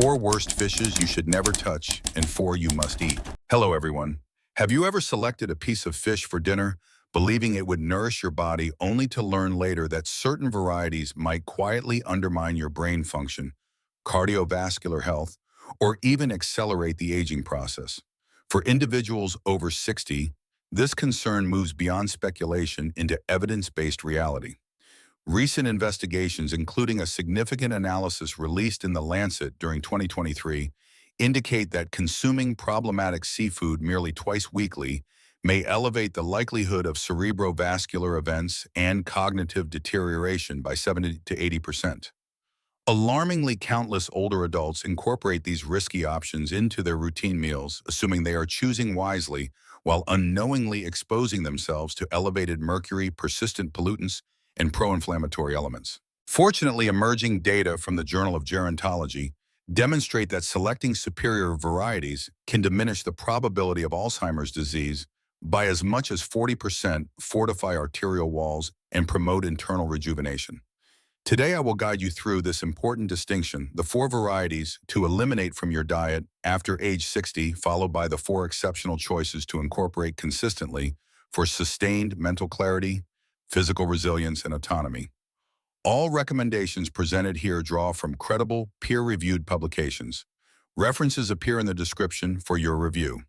4 worst fishes you should never touch, and 4 you must eat. Hello, everyone. Have you ever selected a piece of fish for dinner, believing it would nourish your body only to learn later that certain varieties might quietly undermine your brain function, cardiovascular health, or even accelerate the aging process? For individuals over 60, this concern moves beyond speculation into evidence-based reality. Recent investigations, including a significant analysis released in The Lancet during 2023, indicate that consuming problematic seafood merely twice weekly may elevate the likelihood of cerebrovascular events and cognitive deterioration by 70 to 80%. Alarmingly, countless older adults incorporate these risky options into their routine meals, assuming they are choosing wisely while unknowingly exposing themselves to elevated mercury, persistent pollutants, and pro-inflammatory elements. Fortunately, emerging data from the Journal of Gerontology demonstrate that selecting superior varieties can diminish the probability of Alzheimer's disease by as much as 40%, fortify arterial walls, and promote internal rejuvenation. Today, I will guide you through this important distinction, the 4 varieties to eliminate from your diet after age 60, followed by the 4 exceptional choices to incorporate consistently for sustained mental clarity, physical resilience, and autonomy. All recommendations presented here draw from credible, peer-reviewed publications. References appear in the description for your review.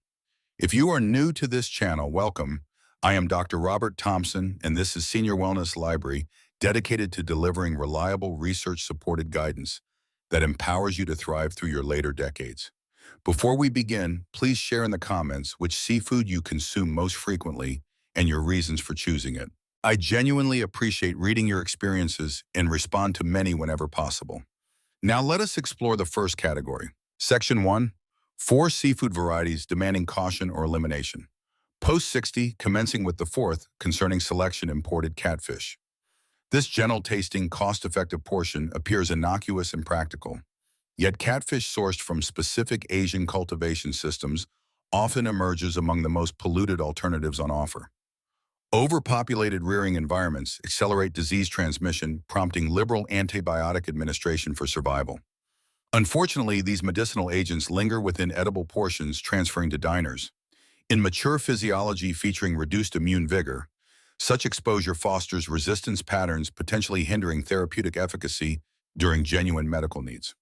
If you are new to this channel, welcome. I am Dr. Robert Thompson, and this is Senior Wellness Library, dedicated to delivering reliable, research-supported guidance that empowers you to thrive through your later decades. Before we begin, please share in the comments which seafood you consume most frequently and your reasons for choosing it. I genuinely appreciate reading your experiences and respond to many whenever possible. Now let us explore the first category. Section 1, 4 seafood varieties demanding caution or elimination. Post-60, commencing with the 4th, concerning selection imported catfish. This gentle-tasting, cost-effective portion appears innocuous and practical. Yet catfish sourced from specific Asian cultivation systems often emerges among the most polluted alternatives on offer. Overpopulated rearing environments accelerate disease transmission, prompting liberal antibiotic administration for survival. Unfortunately, these medicinal agents linger within edible portions, transferring to diners. In mature physiology featuring reduced immune vigor, such exposure fosters resistance patterns, potentially hindering therapeutic efficacy during genuine medical needs.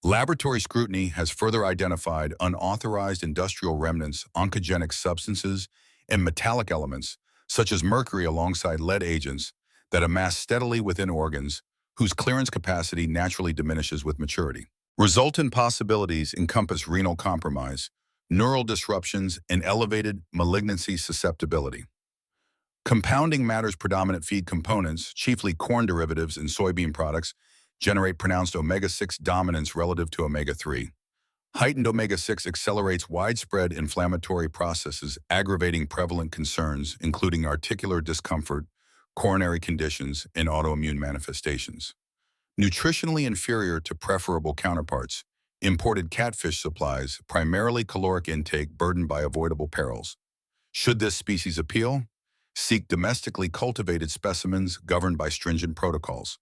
Laboratory scrutiny has further identified unauthorized industrial remnants, oncogenic substances, and metallic elements, such as mercury alongside lead agents, that amass steadily within organs, whose clearance capacity naturally diminishes with maturity. Resultant possibilities encompass renal compromise, neural disruptions, and elevated malignancy susceptibility. Compounding matters, predominant feed components, chiefly corn derivatives and soybean products, generate pronounced omega-6 dominance relative to omega-3. Heightened omega-6 accelerates widespread inflammatory processes, aggravating prevalent concerns, including articular discomfort, coronary conditions, and autoimmune manifestations. Nutritionally inferior to preferable counterparts, imported catfish supplies primarily caloric intake burdened by avoidable perils. Should this species appeal? Seek domestically cultivated specimens governed by stringent protocols.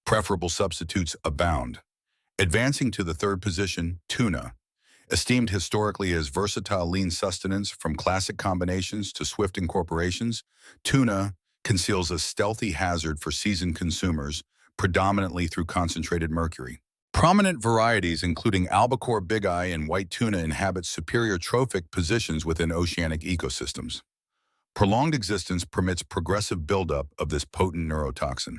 Preferable substitutes abound. Advancing to the 3rd position, tuna. Esteemed historically as versatile lean sustenance from classic combinations to swift incorporations, tuna conceals a stealthy hazard for seasoned consumers, predominantly through concentrated mercury. Prominent varieties including albacore, big eye, and white tuna inhabit superior trophic positions within oceanic ecosystems. Prolonged existence permits progressive buildup of this potent neurotoxin.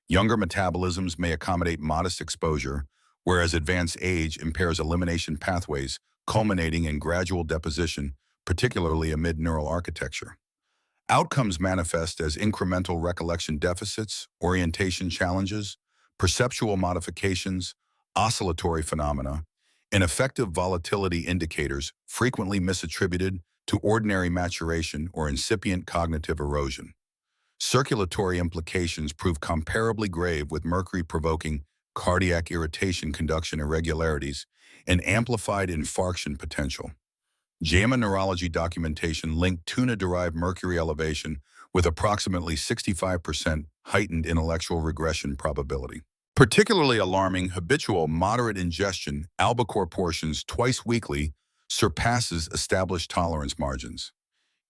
Younger metabolisms may accommodate modest exposure, whereas advanced age impairs elimination pathways, culminating in gradual deposition, particularly amid neural architecture. Outcomes manifest as incremental recollection deficits, orientation challenges, perceptual modifications, oscillatory phenomena, and affective volatility indicators frequently misattributed to ordinary maturation or incipient cognitive erosion. Circulatory implications prove comparably grave, with mercury-provoking cardiac irritation, conduction irregularities, and amplified infarction potential. JAMA neurology documentation linked tuna-derived mercury elevation with approximately 65% heightened intellectual regression probability. Particularly alarming, habitual moderate ingestion, albacore portions twice weekly, surpasses established tolerance margins.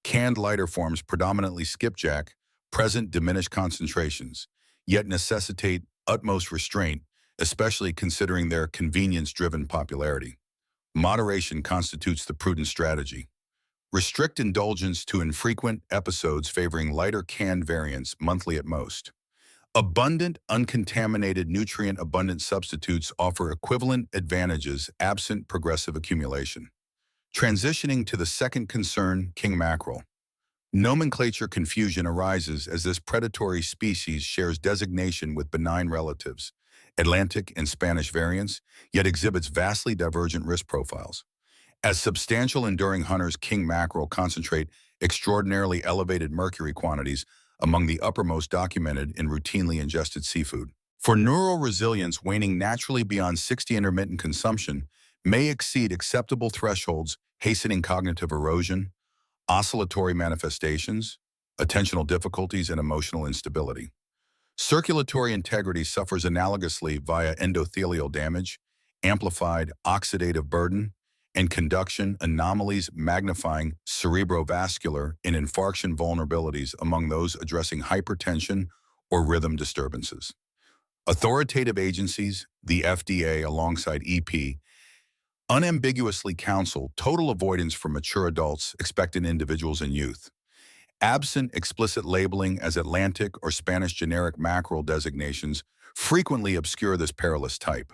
Canned lighter forms predominantly skipjack, present diminished concentrations, yet necessitate utmost restraint, especially considering their convenience-driven popularity. Moderation constitutes the prudent strategy. Restrict indulgence to infrequent episodes favoring lighter canned variants monthly at most. Abundant, uncontaminated, nutrient-abundant substitutes offer equivalent advantages absent progressive accumulation. Transitioning to the second concern, king mackerel. Nomenclature confusion arises as this predatory species shares designation with benign relatives, Atlantic and Spanish variants, yet exhibits vastly divergent risk profiles. As substantial enduring hunters, king mackerel concentrate extraordinarily elevated mercury quantities among the uppermost documented in routinely ingested seafood. For neural resilience, waning naturally beyond 60 intermittent consumption may exceed acceptable thresholds, hastening cognitive erosion, oscillatory manifestations, attentional difficulties, and emotional instability. Circulatory integrity suffers analogously via endothelial damage, amplified oxidative burden, and conduction anomalies magnifying cerebrovascular and infarction vulnerabilities among those addressing hypertension or rhythm disturbances. Authoritative agencies, the FDA alongside EP, unambiguously counsel total avoidance for mature adults, expectant individuals, and youth. Absent explicit labeling as Atlantic or Spanish generic mackerel designations frequently obscure this perilous type.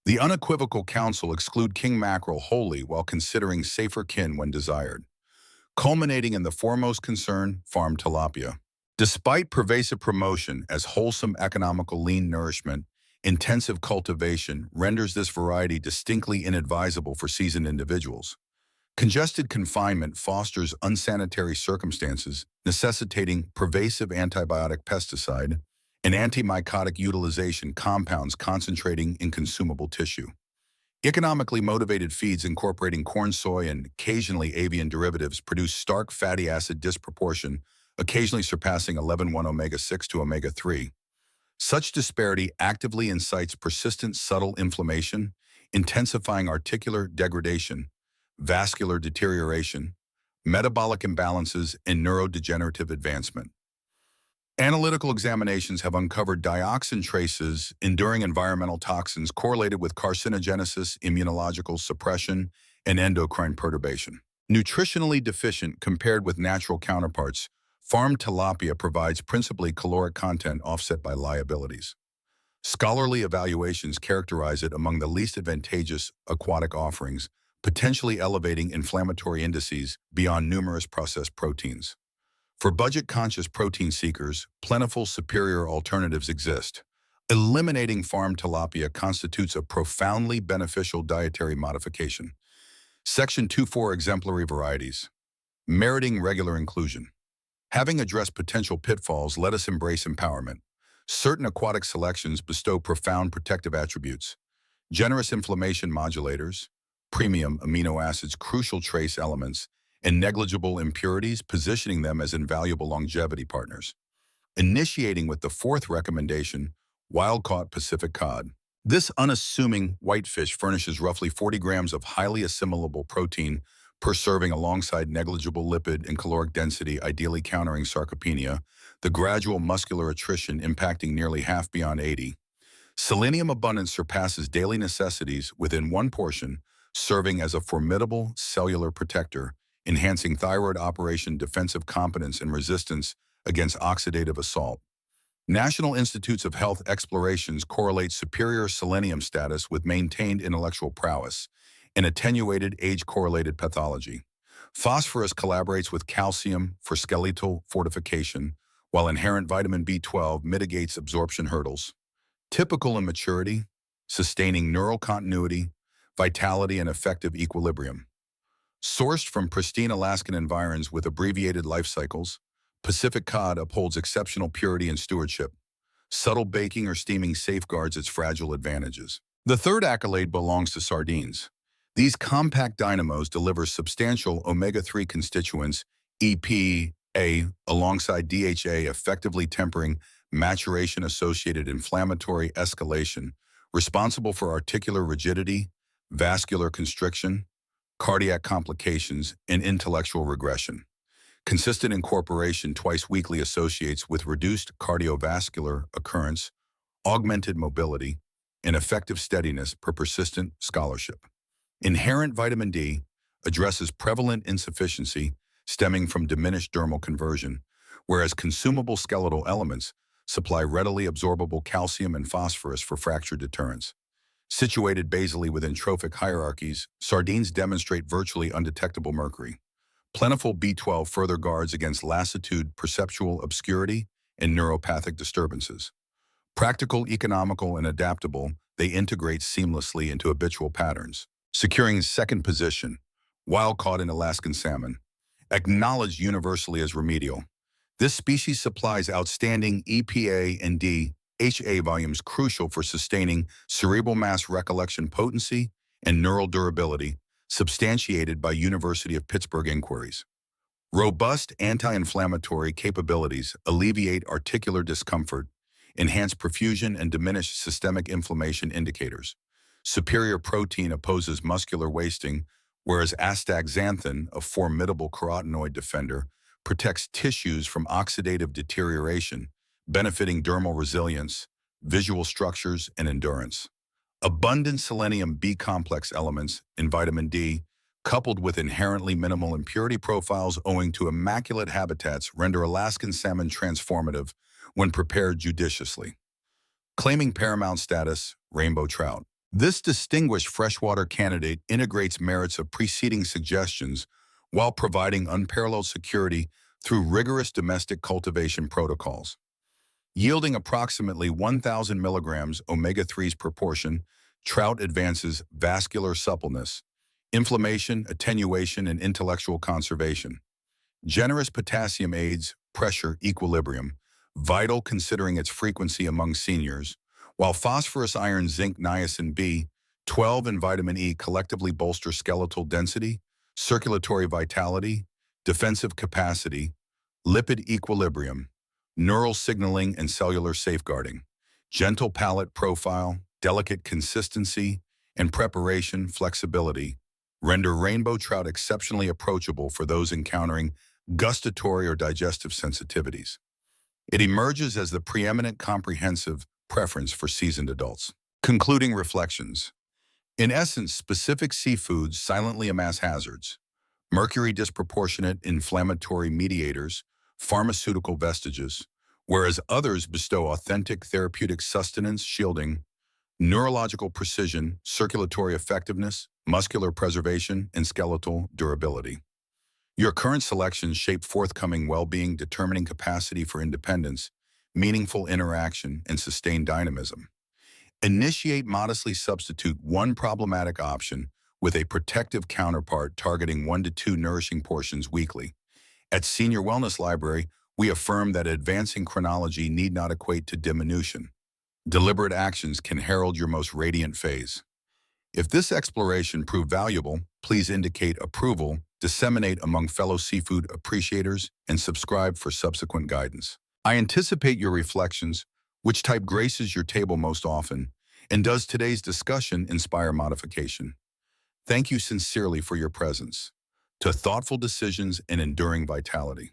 The unequivocal counsel exclude king mackerel wholly while considering safer kin when desired, culminating in the foremost concern, farmed tilapia. Despite pervasive promotion as wholesome economical lean nourishment, intensive cultivation renders this variety distinctly inadvisable for seasoned individuals. Congested confinement fosters unsanitary circumstances, necessitating pervasive antibiotic pesticide and antimycotic utilization compounds concentrating in consumable tissue. Economically motivated feeds incorporating corn, soy, and occasionally avian derivatives produce stark fatty acid disproportion, occasionally surpassing 11,1 omega-6 to omega-3. Such disparity actively incites persistent subtle inflammation, intensifying articular degradation, vascular deterioration, metabolic imbalances, and neurodegenerative advancement. Analytical examinations have uncovered dioxin traces enduring environmental toxins correlated with carcinogenesis, immunological suppression, and endocrine perturbation. Nutritionally deficient compared with natural counterparts, farmed tilapia provides principally caloric content offset by liabilities. Scholarly evaluations characterize it among the least advantageous aquatic offerings, potentially elevating inflammatory indices beyond numerous processed proteins. For budget-conscious protein seekers, plentiful superior alternatives exist. Eliminating farmed tilapia constitutes a profoundly beneficial dietary modification. Section 2.4 Exemplary Varieties. Meriting regular inclusion. Having addressed potential pitfalls, let us embrace empowerment. Certain aquatic selections bestow profound protective attributes. Generous inflammation modulators, premium amino acids, crucial trace elements, and negligible impurities, positioning them as invaluable longevity partners. Initiating with the fourth recommendation, wild-caught Pacific cod. This unassuming whitefish furnishes roughly 40 grams of highly assimilable protein per serving alongside negligible lipid and caloric density, ideally countering sarcopenia, the gradual muscular attrition impacting nearly half beyond 80. Selenium abundance surpasses daily necessities within one portion, serving as a formidable cellular protector, enhancing thyroid operation defensive competence and resistance against oxidative assault. National Institutes of Health explorations correlate superior selenium status with maintained intellectual prowess and attenuated age-correlated pathology. Phosphorus collaborates with calcium for skeletal fortification, while inherent vitamin B12 mitigates absorption hurdles. Typical in maturity, sustaining neural continuity, vitality, and effective equilibrium. Sourced from pristine Alaskan environs with abbreviated life cycles, Pacific cod upholds exceptional purity and stewardship. Subtle baking or steaming safeguards its fragile advantages. The third accolade belongs to sardines. These compact dynamos deliver substantial omega-3 constituents, EPA, alongside DHA, effectively tempering maturation-associated inflammatory escalation, responsible for articular rigidity, vascular constriction, cardiac complications, and intellectual regression. Consistent incorporation twice weekly associates with reduced cardiovascular occurrence, augmented mobility, and effective steadiness per persistent scholarship. Inherent vitamin D addresses prevalent insufficiency stemming from diminished dermal conversion, whereas consumable skeletal elements supply readily absorbable calcium and phosphorus for fracture deterrence. Situated basally within trophic hierarchies, sardines demonstrate virtually undetectable mercury. Plentiful B12 further guards against lassitude, perceptual obscurity, and neuropathic disturbances. Practical, economical, and adaptable, they integrate seamlessly into habitual patterns. Securing second position, wild caught in Alaskan salmon. Acknowledged universally as remedial. This species supplies outstanding EPA and DHA volumes crucial for sustaining cerebral mass recollection potency and neural durability, substantiated by University of Pittsburgh inquiries. Robust anti-inflammatory capabilities alleviate articular discomfort, enhance perfusion, and diminish systemic inflammation indicators. Superior protein opposes muscular wasting, whereas astaxanthin, a formidable carotenoid defender, protects tissues from oxidative deterioration, benefiting dermal resilience, visual structures, and endurance. Abundant selenium B-complex elements in vitamin D, coupled with inherently minimal impurity profiles owing to immaculate habitats, render Alaskan salmon transformative when prepared judiciously. Claiming paramount status, rainbow trout. This distinguished freshwater candidate integrates merits of preceding suggestions while providing unparalleled security through rigorous domestic cultivation protocols. Yielding approximately 1,000 milligrams omega-3s per portion, trout advances vascular suppleness, inflammation, attenuation, and intellectual conservation. Generous potassium aids pressure equilibrium, vital considering its frequency among seniors, while phosphorus, iron, zinc, niacin, B12, and vitamin E collectively bolster skeletal density, circulatory vitality, defensive capacity, lipid equilibrium, neural signaling, and cellular safeguarding. Gentle palate profile, delicate consistency, and preparation flexibility render rainbow trout exceptionally approachable for those encountering gustatory or digestive sensitivities. It emerges as the preeminent comprehensive preference for seasoned adults. Concluding reflections. In essence, specific seafoods silently amass hazards: mercury disproportionate inflammatory mediators, pharmaceutical vestiges, whereas others bestow authentic therapeutic sustenance, shielding, neurological precision, circulatory effectiveness, muscular preservation, and skeletal durability. Your current selections shape forthcoming well-being, determining capacity for independence, meaningful interaction, and sustained dynamism. Initiate modestly substitute one problematic option with a protective counterpart targeting 1 to 2 nourishing portions weekly. At Senior Wellness Library, we affirm that advancing chronology need not equate to diminution. Deliberate actions can herald your most radiant phase. If this exploration proved valuable, please indicate approval, disseminate among fellow seafood appreciators, and subscribe for subsequent guidance. I anticipate your reflections: which type graces your table most often, and does today's discussion inspire modification? Thank you sincerely for your presence. To thoughtful decisions and enduring vitality.